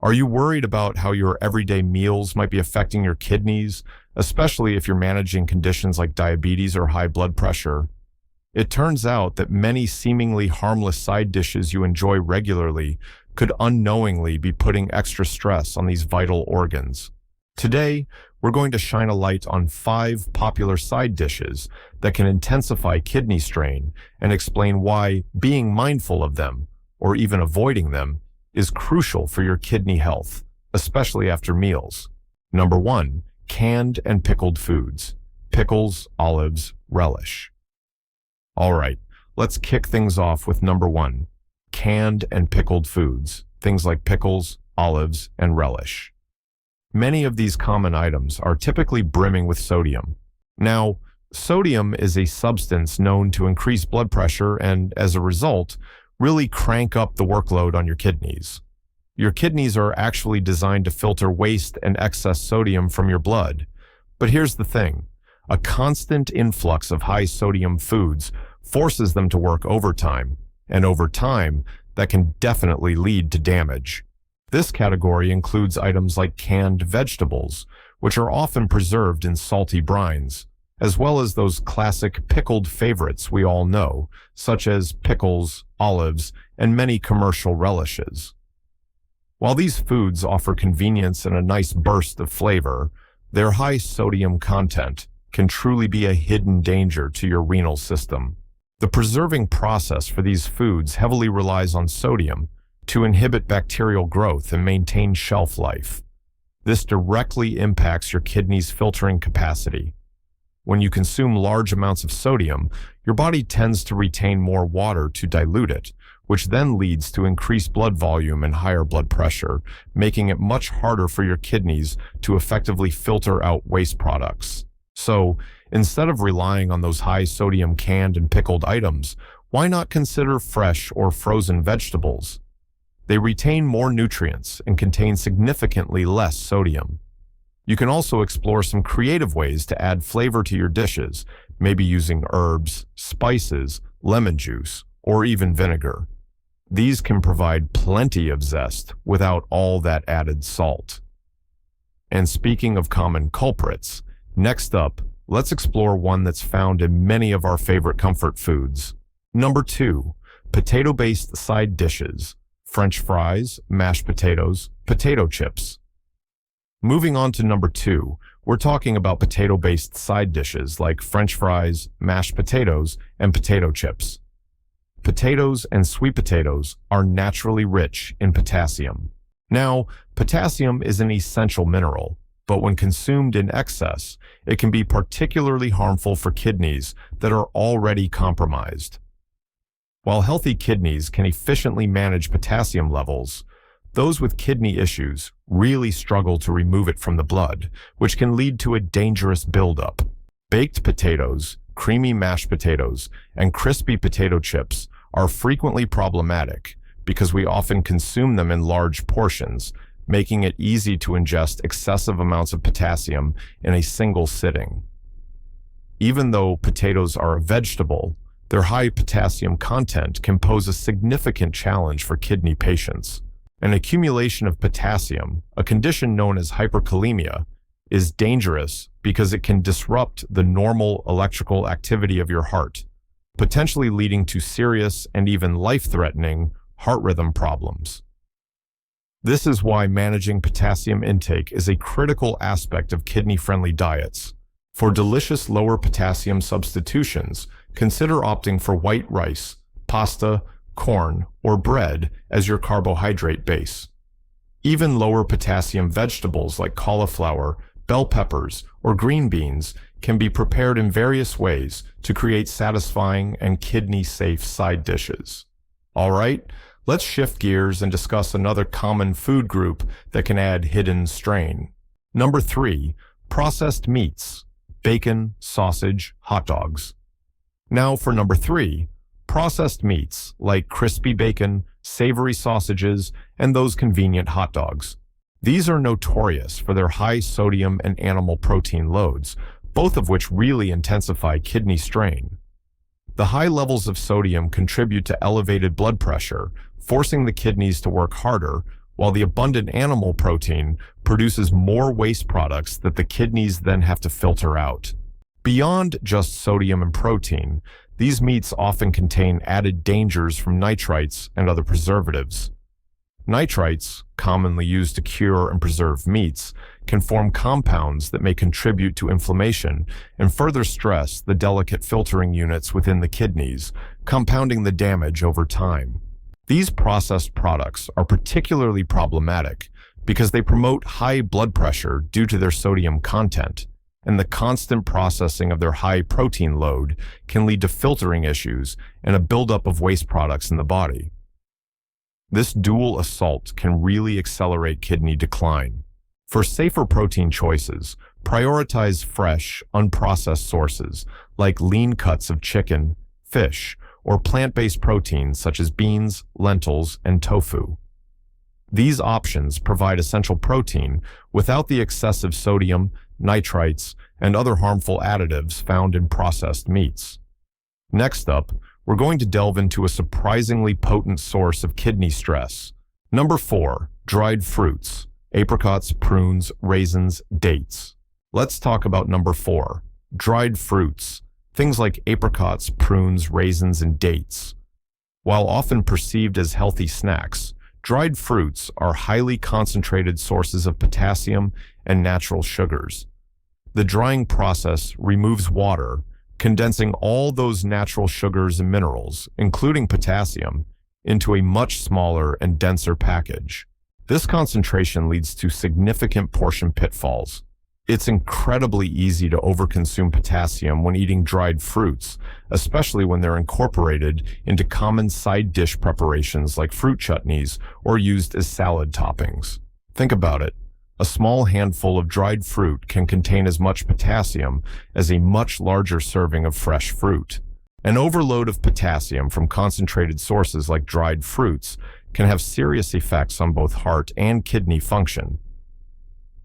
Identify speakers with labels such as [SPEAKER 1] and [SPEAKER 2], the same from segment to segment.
[SPEAKER 1] Are you worried about how your everyday meals might be affecting your kidneys, especially if you're managing conditions like diabetes or high blood pressure? It turns out that many seemingly harmless side dishes you enjoy regularly could unknowingly be putting extra stress on these vital organs. Today, we're going to shine a light on 5 popular side dishes that can intensify kidney strain and explain why being mindful of them, or even avoiding them, is crucial for your kidney health, especially after meals. Number 1, canned and pickled foods. Pickles, olives, relish. All right, let's kick things off with number 1, canned and pickled foods, things like pickles, olives, and relish. Many of these common items are typically brimming with sodium. Now, sodium is a substance known to increase blood pressure and, as a result, really crank up the workload on your kidneys. Your kidneys are actually designed to filter waste and excess sodium from your blood. But here's the thing. A constant influx of high sodium foods forces them to work overtime, and over time, that can definitely lead to damage. This category includes items like canned vegetables, which are often preserved in salty brines, as well as those classic pickled favorites we all know, such as pickles, olives, and many commercial relishes. While these foods offer convenience and a nice burst of flavor, their high sodium content can truly be a hidden danger to your renal system. The preserving process for these foods heavily relies on sodium to inhibit bacterial growth and maintain shelf life. This directly impacts your kidney's filtering capacity. When you consume large amounts of sodium, your body tends to retain more water to dilute it, which then leads to increased blood volume and higher blood pressure, making it much harder for your kidneys to effectively filter out waste products. So, instead of relying on those high sodium canned and pickled items, why not consider fresh or frozen vegetables? They retain more nutrients and contain significantly less sodium. You can also explore some creative ways to add flavor to your dishes, maybe using herbs, spices, lemon juice, or even vinegar. These can provide plenty of zest without all that added salt. And speaking of common culprits, next up, let's explore one that's found in many of our favorite comfort foods. Number 2, potato-based side dishes. French fries, mashed potatoes, potato chips. Moving on to number 2, we're talking about potato-based side dishes like French fries, mashed potatoes, and potato chips. Potatoes and sweet potatoes are naturally rich in potassium. Now, potassium is an essential mineral, but when consumed in excess, it can be particularly harmful for kidneys that are already compromised. While healthy kidneys can efficiently manage potassium levels, those with kidney issues really struggle to remove it from the blood, which can lead to a dangerous buildup. Baked potatoes, creamy mashed potatoes, and crispy potato chips are frequently problematic because we often consume them in large portions, making it easy to ingest excessive amounts of potassium in a single sitting. Even though potatoes are a vegetable, their high potassium content can pose a significant challenge for kidney patients. An accumulation of potassium, a condition known as hyperkalemia, is dangerous because it can disrupt the normal electrical activity of your heart, potentially leading to serious and even life-threatening heart rhythm problems. This is why managing potassium intake is a critical aspect of kidney-friendly diets. For delicious lower potassium substitutions, consider opting for white rice, pasta, corn, or bread as your carbohydrate base. Even lower potassium vegetables like cauliflower, bell peppers, or green beans can be prepared in various ways to create satisfying and kidney-safe side dishes. All right, let's shift gears and discuss another common food group that can add hidden strain. Number 3, processed meats, bacon, sausage, hot dogs. Now for number 3, processed meats like crispy bacon, savory sausages, and those convenient hot dogs. These are notorious for their high sodium and animal protein loads, both of which really intensify kidney strain. The high levels of sodium contribute to elevated blood pressure, forcing the kidneys to work harder, while the abundant animal protein produces more waste products that the kidneys then have to filter out. Beyond just sodium and protein, these meats often contain added dangers from nitrites and other preservatives. Nitrites, commonly used to cure and preserve meats, can form compounds that may contribute to inflammation and further stress the delicate filtering units within the kidneys, compounding the damage over time. These processed products are particularly problematic because they promote high blood pressure due to their sodium content, and the constant processing of their high protein load can lead to filtering issues and a buildup of waste products in the body. This dual assault can really accelerate kidney decline. For safer protein choices, prioritize fresh, unprocessed sources like lean cuts of chicken, fish, or plant-based proteins such as beans, lentils, and tofu. These options provide essential protein without the excessive sodium, nitrites, and other harmful additives found in processed meats. Next up, we're going to delve into a surprisingly potent source of kidney stress. Number 4, dried fruits, apricots, prunes, raisins, dates. Let's talk about number 4, dried fruits, things like apricots, prunes, raisins, and dates. While often perceived as healthy snacks, dried fruits are highly concentrated sources of potassium and natural sugars. The drying process removes water, condensing all those natural sugars and minerals, including potassium, into a much smaller and denser package. This concentration leads to significant portion pitfalls. It's incredibly easy to overconsume potassium when eating dried fruits, especially when they're incorporated into common side dish preparations like fruit chutneys or used as salad toppings. Think about it. A small handful of dried fruit can contain as much potassium as a much larger serving of fresh fruit. An overload of potassium from concentrated sources like dried fruits can have serious effects on both heart and kidney function.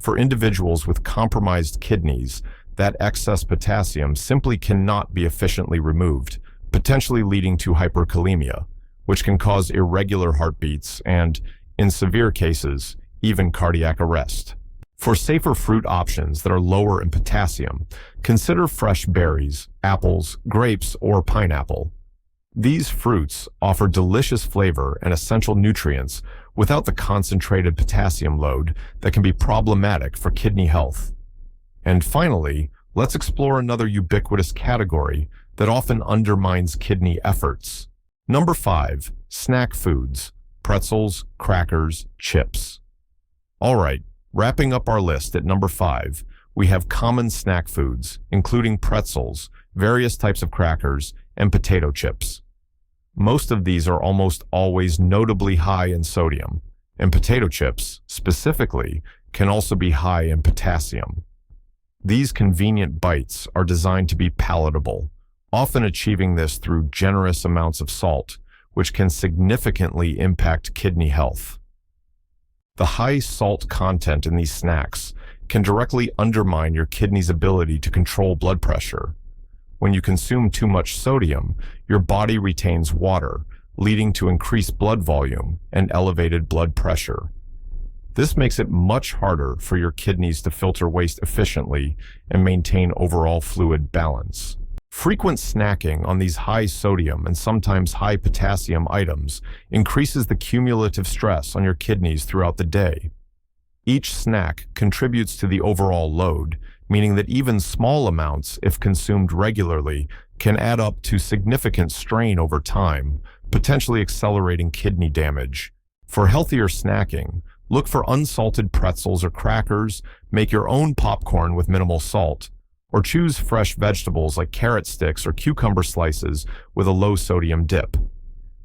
[SPEAKER 1] For individuals with compromised kidneys, that excess potassium simply cannot be efficiently removed, potentially leading to hyperkalemia, which can cause irregular heartbeats and, in severe cases, even cardiac arrest. For safer fruit options that are lower in potassium, consider fresh berries, apples, grapes, or pineapple. These fruits offer delicious flavor and essential nutrients without the concentrated potassium load that can be problematic for kidney health. And finally, let's explore another ubiquitous category that often undermines kidney efforts. Number 5, snack foods, pretzels, crackers, chips. All right, wrapping up our list at number 5, we have common snack foods, including pretzels, various types of crackers, and potato chips. Most of these are almost always notably high in sodium, and potato chips, specifically, can also be high in potassium. These convenient bites are designed to be palatable, often achieving this through generous amounts of salt, which can significantly impact kidney health. The high salt content in these snacks can directly undermine your kidney's ability to control blood pressure. When you consume too much sodium, your body retains water, leading to increased blood volume and elevated blood pressure. This makes it much harder for your kidneys to filter waste efficiently and maintain overall fluid balance. Frequent snacking on these high sodium and sometimes high potassium items increases the cumulative stress on your kidneys throughout the day. Each snack contributes to the overall load, meaning that even small amounts, if consumed regularly, can add up to significant strain over time, potentially accelerating kidney damage. For healthier snacking, look for unsalted pretzels or crackers, make your own popcorn with minimal salt, or choose fresh vegetables like carrot sticks or cucumber slices with a low-sodium dip.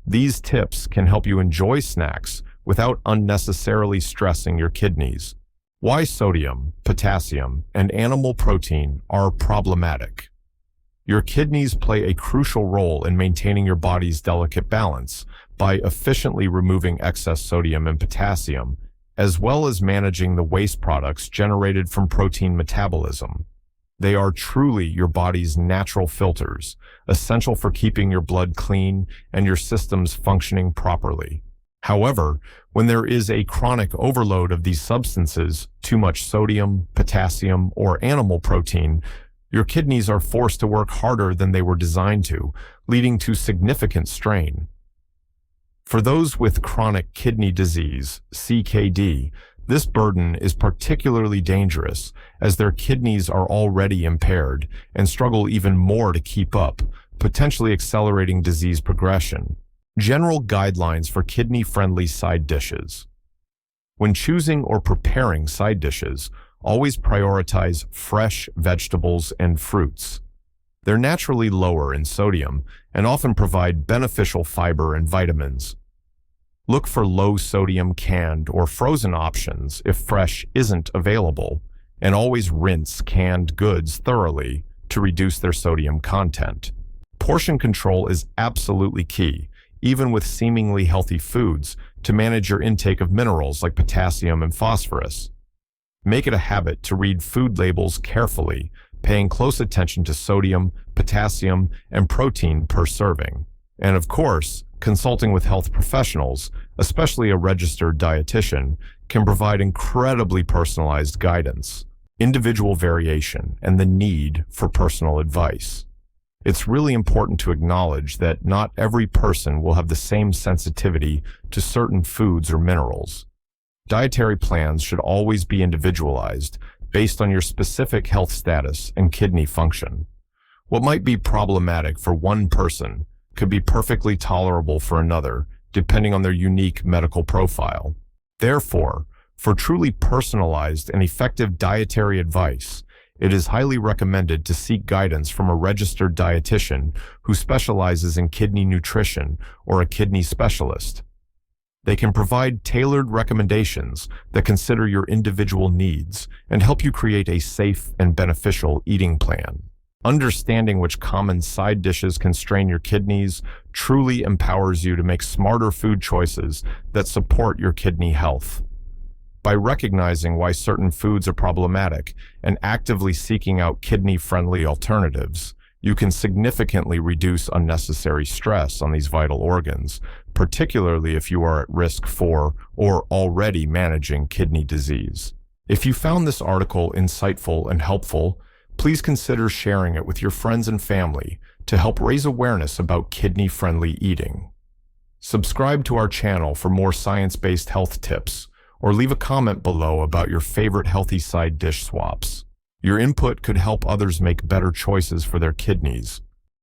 [SPEAKER 1] These tips can help you enjoy snacks without unnecessarily stressing your kidneys. Why sodium, potassium, and animal protein are problematic. Your kidneys play a crucial role in maintaining your body's delicate balance by efficiently removing excess sodium and potassium, as well as managing the waste products generated from protein metabolism. They are truly your body's natural filters, essential for keeping your blood clean and your systems functioning properly. However, when there is a chronic overload of these substances, too much sodium, potassium, or animal protein, your kidneys are forced to work harder than they were designed to, leading to significant strain. For those with chronic kidney disease, CKD, this burden is particularly dangerous as their kidneys are already impaired and struggle even more to keep up, potentially accelerating disease progression. General guidelines for kidney-friendly side dishes. When choosing or preparing side dishes, always prioritize fresh vegetables and fruits. They're naturally lower in sodium and often provide beneficial fiber and vitamins. Look for low-sodium canned or frozen options if fresh isn't available, and always rinse canned goods thoroughly to reduce their sodium content. Portion control is absolutely key, even with seemingly healthy foods, to manage your intake of minerals like potassium and phosphorus. Make it a habit to read food labels carefully, paying close attention to sodium, potassium, and protein per serving. And of course, consulting with health professionals, especially a registered dietitian, can provide incredibly personalized guidance, individual variation, and the need for personal advice. It's really important to acknowledge that not every person will have the same sensitivity to certain foods or minerals. Dietary plans should always be individualized based on your specific health status and kidney function. What might be problematic for one person could be perfectly tolerable for another, depending on their unique medical profile. Therefore, for truly personalized and effective dietary advice, it is highly recommended to seek guidance from a registered dietitian who specializes in kidney nutrition or a kidney specialist. They can provide tailored recommendations that consider your individual needs and help you create a safe and beneficial eating plan. Understanding which common side dishes can strain your kidneys truly empowers you to make smarter food choices that support your kidney health. By recognizing why certain foods are problematic and actively seeking out kidney-friendly alternatives, you can significantly reduce unnecessary stress on these vital organs, particularly if you are at risk for or already managing kidney disease. If you found this article insightful and helpful, please consider sharing it with your friends and family to help raise awareness about kidney-friendly eating. Subscribe to our channel for more science-based health tips, or leave a comment below about your favorite healthy side dish swaps. Your input could help others make better choices for their kidneys.